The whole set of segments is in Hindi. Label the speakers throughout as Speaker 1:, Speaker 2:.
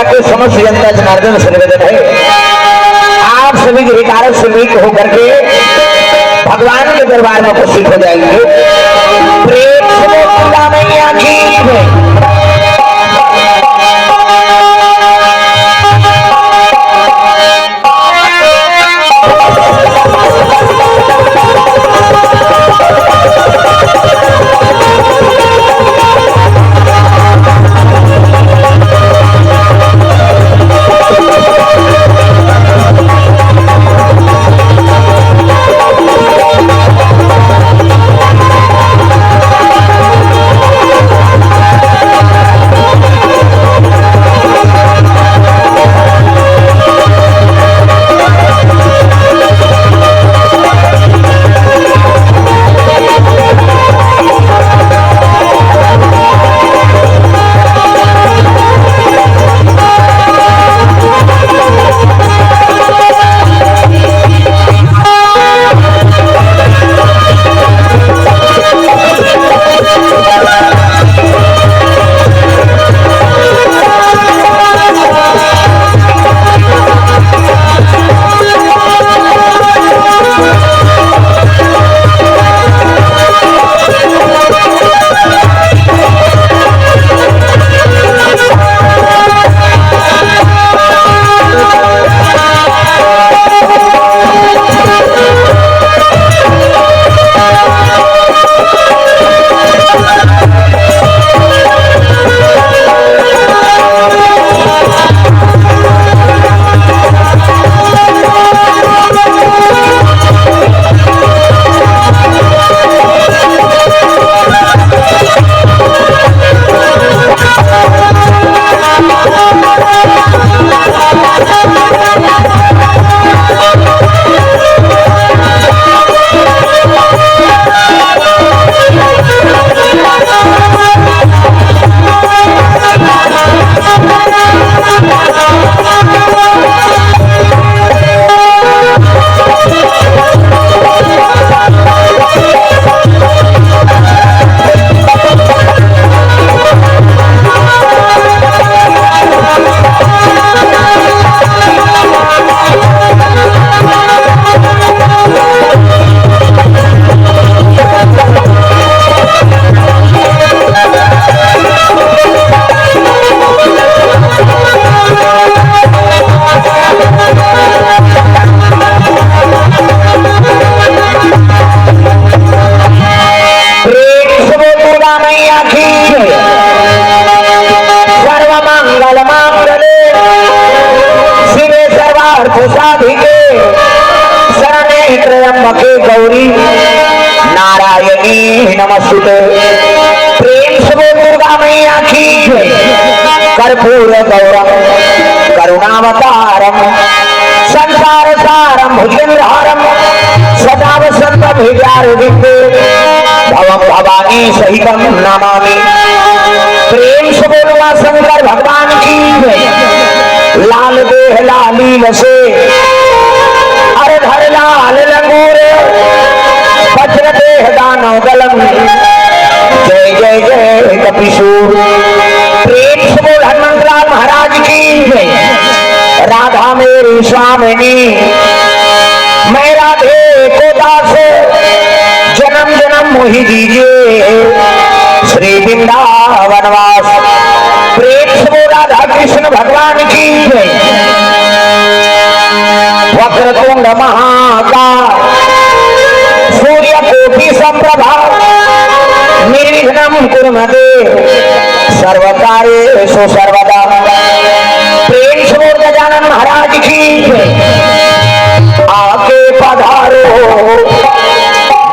Speaker 1: के समस्त जनता जनार्दन से निवेदन है, आप सभी गिरिकारक से मीट होकर के भगवान के दरबार में उपस्थित हो जाएंगे। प्रेम से पूरा मैया की गौरी नारायणी नमस्ते। प्रेम से बोल दुर्गा मैया की कर्पूर गौरम करुणावतारम संसार सारम भुजगेंद्रहारम सदा वसंतम हृदयारविंदे भवम भवानी सहितम नमामि। प्रेम से बोलवा शंकर भगवान की लाल देह लाली लसे अरे धर लाल लंगूर वज्र देह दानव गलम जय जय जय कपिशूर। प्रेम से बोल हनुमंत लाल महाराज की राधा मेरी स्वामिनी मैं राधे को दास जन्म जन्म मोहि दीजिए श्री वृंदावनवास। प्रेम से बोल राधा कृष्ण भगवान की वक्रतुंड महाकाय सूर्यकोटि समप्रभा निर्विघ्नं कुरु मे देव सर्वकार्येषु सर्वदा। प्रेम से बोल गजानन महाराज की आके पधारो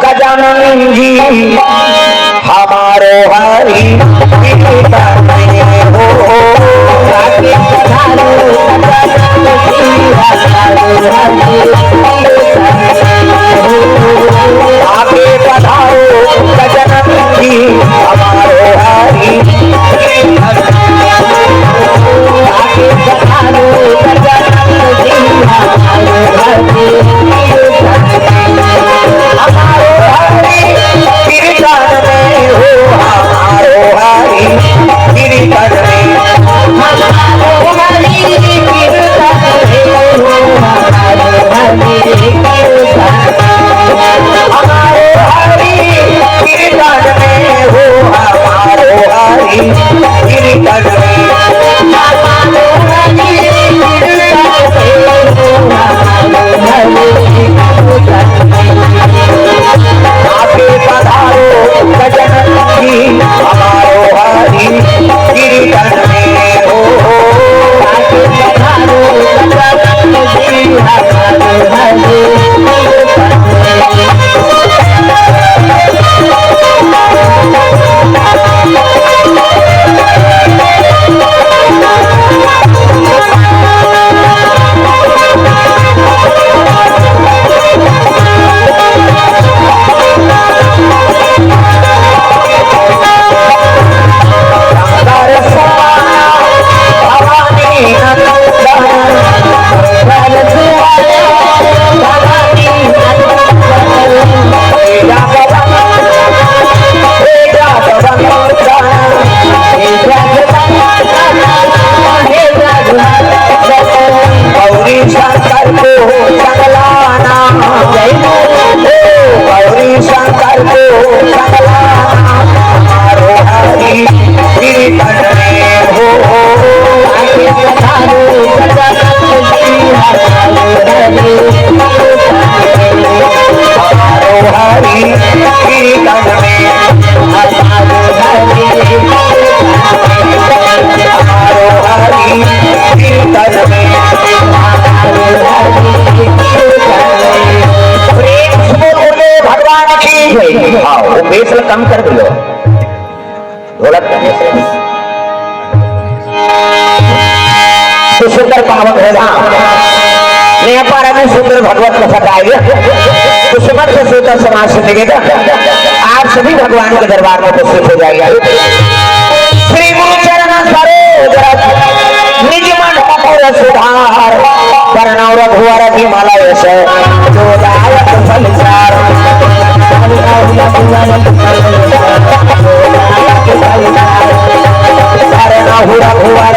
Speaker 1: गजानन जी हमारो हरि हो आके पधारो आगे पधारो गजानन जी हमारो हरि आगे पधारो गजानन जी हमारो हरि हमारो हरि कीर्तन में हो हमारो हरि सुंदर पावन है धाम नेपाल में सुंदर भगवत कथा गाएंगे तो सुमन से सूतर समाज से लगेगा। आप सभी भगवान के दरबार में उपस्थित हो जाइए। श्री गुरु चरण सरोज निज मन मुकुर सुधार करना रघुवर की माला से जो दायक फलचार करना रघुवर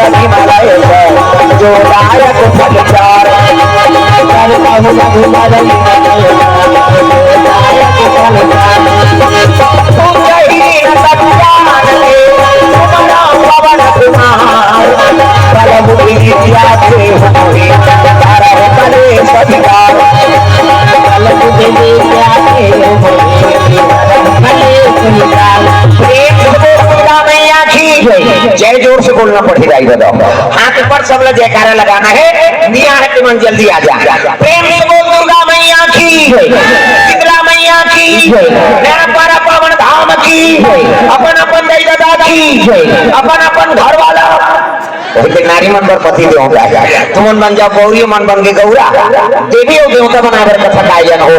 Speaker 1: की माला से जो दायक फलचार जय जोर से बोलना पड़ेगा। बताओ हाथ पर सब लोग जयकारा लगाना है। मियाँ है तुम जल्दी आ जा। प्रेम से बोल दुर्गा मैया की, शीतला मैया की, नैनपारा पावन धाम की, अपन अपन दई दादा की, अपन अपन घर वाला नारी मन पर पति देवता है। तुम मन जाओ गौरी मन बन के गौरा देवी और देवता बनाकर कथा का आयोजन हो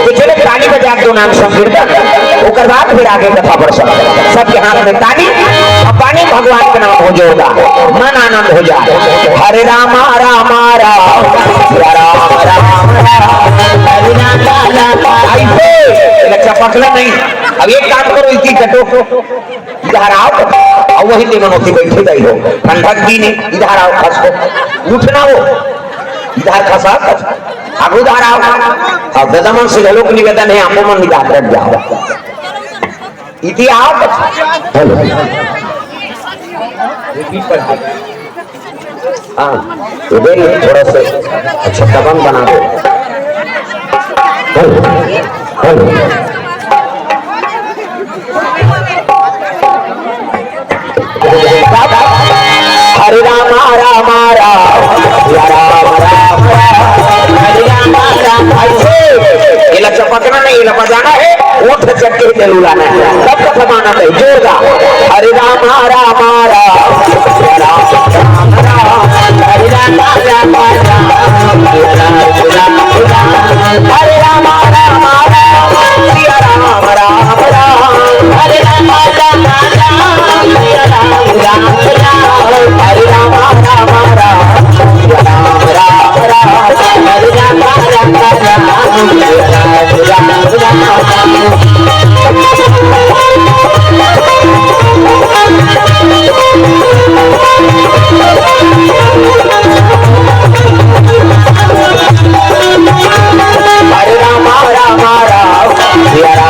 Speaker 1: तो चले ताली बजा के नाम संकीर्तन ओकर बाद फिर आगे कथा बढ़ सकता। सबके हाथ में ताली और पानी भगवान के नाम हो जोड़ा मन आनंद हो जाए। हरे राम राम राम राम राम हरे राम ऐसे चपकना नहीं। अब एक काम करो इसी कटो इधर आओ और वही मनोती बैठे गई हो ठंडक भी नहीं। इधर आओ खस को उठना वो इधर खसा अब उधर आओ। अब ददमन से लोग निवेदन है आपको मन निकाल रख जाओ इति आओ। हाँ थोड़ा सा अच्छा दबंग बना दो। हरे राम राम राम राम राम हरे राम राम। ऐसे ये चपकना नहीं ये बजाना है ओठ चक्के से लुलाना है सब का समाना है जोरदा। हरे राम राम राम राम राम हरे राम राम राम हरे राम राम राम सिया राम राम राम हरे राम राम राम सिया राम राम राम हरे राम राम राम सिया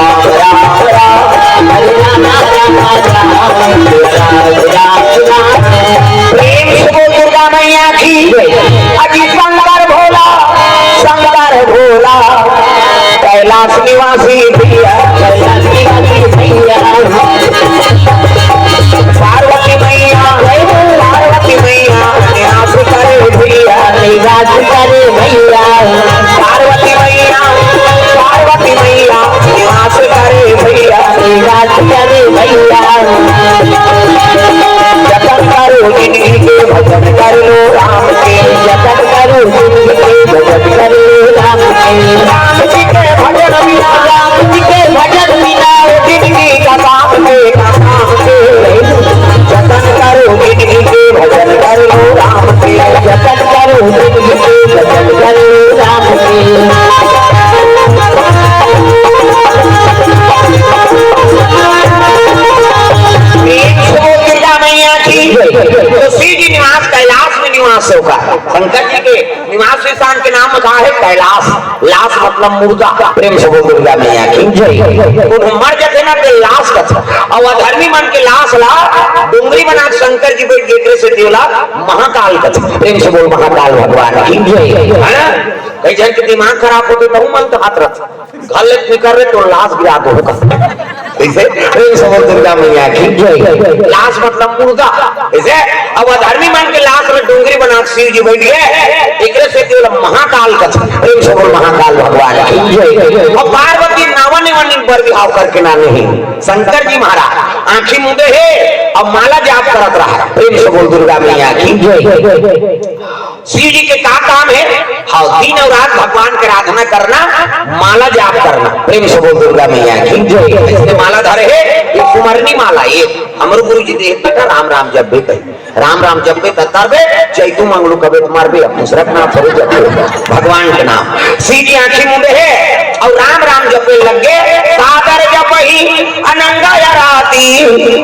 Speaker 1: राम राम राम हरे राम राम प्रेम से बोल दुर्गा मैया की। अजी शंकर भोला शंकर भोला कैलाश निवासी भैया कैलाश निवासी भैया पार्वती मैया पार्वती मैया निवास करे भैया निवास करे भैया पार्वती मैया पार्वती मैया निवास करे भैया निवास करे भैया। जतन करो जिंदगी के भजन कर लो राम के जतन करो जिंदगी के भजन कर लो राम के। राम जी के भजन बिना राम जी के भजन बिना जिंदगी का काम के काम के। जतन करो जिंदगी के भजन कर लो राम के जतन करो जिंदगी के भजन कर लो राम के। तो श्री जी निवास कैलाश में निवास होगा। शंकर जी के निवास स्थान के नाम कहा है कैलाश। लाश मतलब मुर्दा। प्रेम से बोल दुर्गा मैया की जय। मर जाते ना तो लाश का और अधर्मी मन के लाश ला डूंगरी बना शंकर जी बैठ गेटरे से देवला महाकाल का। प्रेम से बोल महाकाल भगवान की जय। कई जन के दिमाग खराब होते तो मन तो हाथ रख गलत नहीं कर रहे तो लाश गिरा दो ऐसे। प्रेम से बोल दुर्गा मैया की जय। लाश मतलब मुर्दा ऐसे। अब अधर्मी मन के लाश में डूंगरी बना शिव जी बैठ गए एक से केवल महाकाल का। प्रेम से बोल महाकाल भगवान की जय। और पार्वती नावन निवन पर विहाव करके ना नहीं शंकर जी महाराज आंखी मुंदे है अब माला जाप करत रहा। प्रेम से बोल दुर्गा मैया की जय। शिव जी के क्या काम है? हाँ, दिन और रात भगवान की आराधना करना, माला जाप करना। प्रेम से बोल दुर्गा मैया की जय। इसने माला धरे है, ये कुमारनी माला। ये हमारे गुरु जी देख बेटा राम राम जब भी कही, राम राम जब भी तरबे चैतू मंगलू कबे तुम्हारे मुशरफ ना फरे जब भगवान के नाम। शिव जी आंखें मुंडे है और राम राम जपे लगे, सागर जप ही अनंगा या राती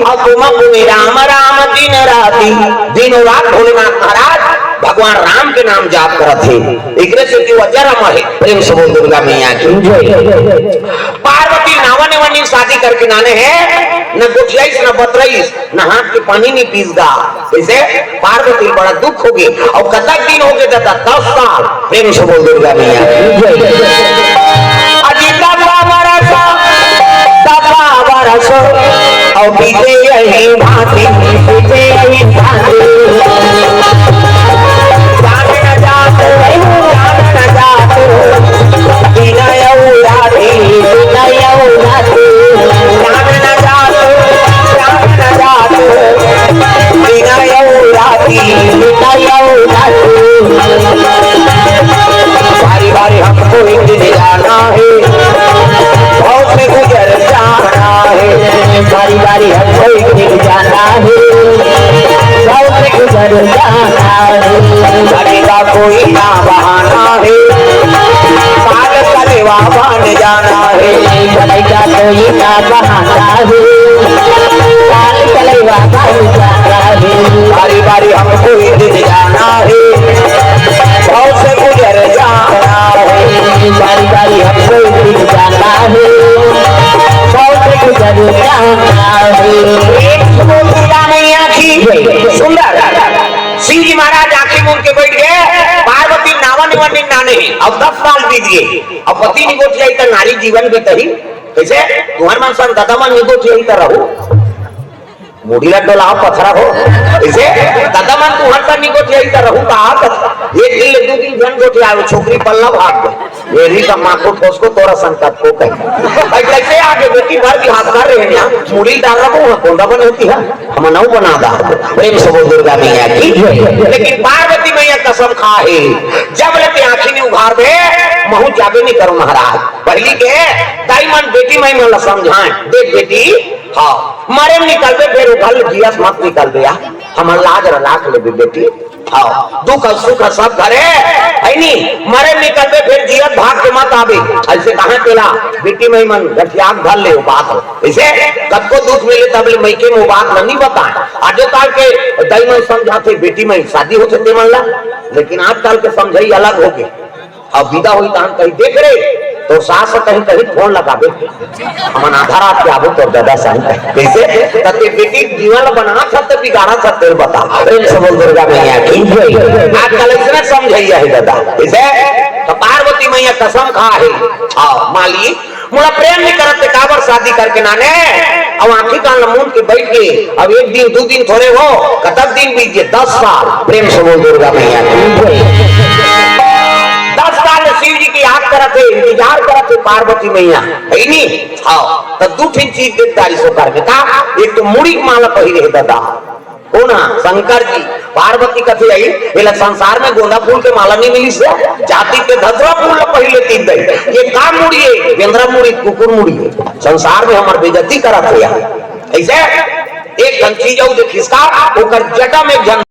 Speaker 1: और तुम राम राम दिन राती। दिन और रात भोलेनाथ महाराज भगवान राम के नाम जाप करत थे। एक से जो अजरम है। प्रेम से बोल दुर्गा मैया की जय। पार्वती नावा ने वनी शादी करके नाने है, न गुठियाईस न बतराईस न हाथ के पानी नहीं पीसगा। इसे पार्वती बड़ा दुख हो गया और कतक दिन हो गए दादा 10 साल। प्रेम से बोल दुर्गा मैया की जय। अजीता बरस और बीते यही भांति, बीते यही भांति। बारी बारी हमको एक दिन जाना है, बहुत से गुजर जाना है। बारी बारी हमको एक दिन जाना है, बहुत से गुजर जाना है। अरे का कोई ना बहाना है, पागल कलेवा बन जाना है। अरे का कोई ना बहाना है, पागल कलेवा बन जाना है। बारी बारी हमको एक दिन जाना है, बहुत से गुजर जाना है। बारी बारी हमको एक दिन जाना है, बहुत से गुजर जाना है। सुंदर शिव जी महाराज आंखें मूंद के बैठ गए। पार्वती नावा निवन नाने अब 10 साल बीत गए। अब पति निगोट जाई तो नारी जीवन भी तही कैसे तुम्हार मन सन दादा मन निगोट जाई तो रहो मुड़ी डोलाओ पथरा हो। इसे दादा मन तू हर निगोट जाई तो रहू का एक दिन ले 2 दिन जन गोटी आवे छोकरी पल्ला भाग गई। मेरी का मां को ठोस को तोरा संकट को कह भाई कैसे आगे बेटी भर की हाथ कर रहे हैं मुड़ी डाल रखो कोंडा बन होती है हम नौ बना दा। प्रेम से बोल दुर्गा मैया की। लेकिन पार्वती मैया कसम खाए जब लेते आंखी ने उघार दे महू जाबे नहीं करो महाराज। पहली के दाई मन बेटी मैं मन समझाए देख बेटी हाँ मरे निकल दे फिर उठल जियस मत निकल दे हमार लाज रलाक ले बेटी। हाँ दुख सुख सब घरे है नहीं मरे निकल दे फिर जियत भाग के मत आवे। ऐसे कहा केला बेटी में मन गठियाक धर ले बात हो। ऐसे कब को दुख मिले तब ले मैके में बात नहीं बताए। आजो काल के दाई में समझाते बेटी में शादी हो सकते मन ला लेकिन आजकल के समझाई अलग हो गए। अब विदा हुई तो हम कहीं देख रहे तो सास कहीं कहीं फोन लगाबे हम आधा रात के आबो तो दादा साईं कैसे तते बेटी जीवन बना सकते बिगाड़ा सकते बता। इन सब दुर्गा मैया की आजकल इसने समझाइया है दादा ऐसे तो पार्वती मैया कसम खा है हां माली मुला प्रेम नहीं करते काबर शादी करके नाने अब आंखी का नमून के बैठ के अब 1 दिन 2 दिन थोड़े हो कतक दिन बीत गए 10 साल। प्रेम से बोल दुर्गा मैया की। 10 साल शिव जी की याद करते इंतजार करते पार्वती मैया है नहीं। हाँ तो 2 चीज देवदारी सो करके था एक तो मुड़ी माला पहले दादा कोना शंकर जी पार्वती कथी आई एला संसार में गोंदा फूल के माला नहीं मिली से जाति के धतरा फूल पहले तीन दे ये का मुड़ी है गेंद्रा मुड़ी कुकुर मुड़ी है संसार में हमार बेइज्जती करत है। ऐसे एक चीज औ देखिसका ओकर जटा में